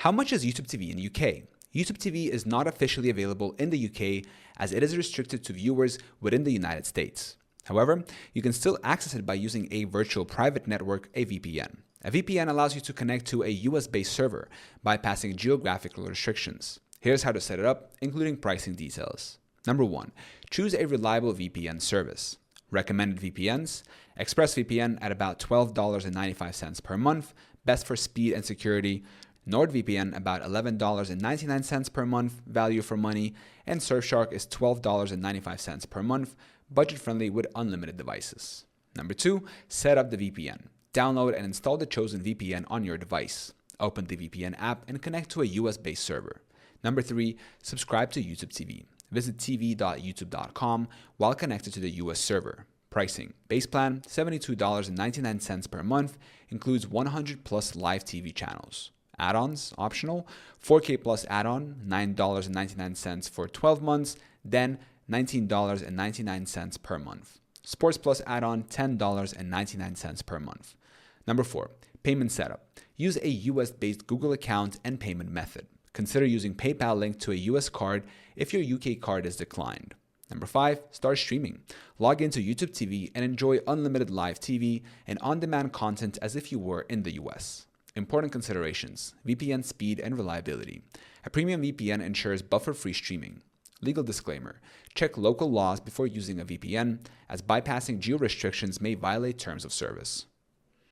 How much is YouTube TV in UK? YouTube TV is not officially available in the UK as it is restricted to viewers within the United States. However, you can still access it by using a virtual private network, a VPN. A VPN allows you to connect to a US-based server, bypassing geographical restrictions. Here's how to set it up, including pricing details. Number 1. Choose a Reliable VPN service. Recommended VPNs: ExpressVPN at about $12.95 per month, best for speed and security. NordVPN about $11.99 per month, value for money, and Surfshark is $12.95 per month, budget-friendly with unlimited devices. Number 2, set up the VPN. Download and install the chosen VPN on your device. Open the VPN app and connect to a US-based server. Number 3, subscribe to YouTube TV. Visit tv.youtube.com while connected to the US server. Pricing: base plan $72.99 per month, includes 100 plus live TV channels. Add-ons optional: 4K plus add-on $9.99 for 12 months, then $19.99 per month. Sports plus add-on $10.99 per month. Number 4, payment setup. Use a US-based Google account and payment method. Consider using PayPal linked to a US card if your UK card is declined. Number 5, start streaming. Log into YouTube TV and enjoy unlimited live TV and on-demand content as if you were in the US. Important considerations: VPN speed and reliability. A premium VPN ensures buffer-free streaming. Legal disclaimer: check local laws before using a VPN, as bypassing geo restrictions may violate terms of service.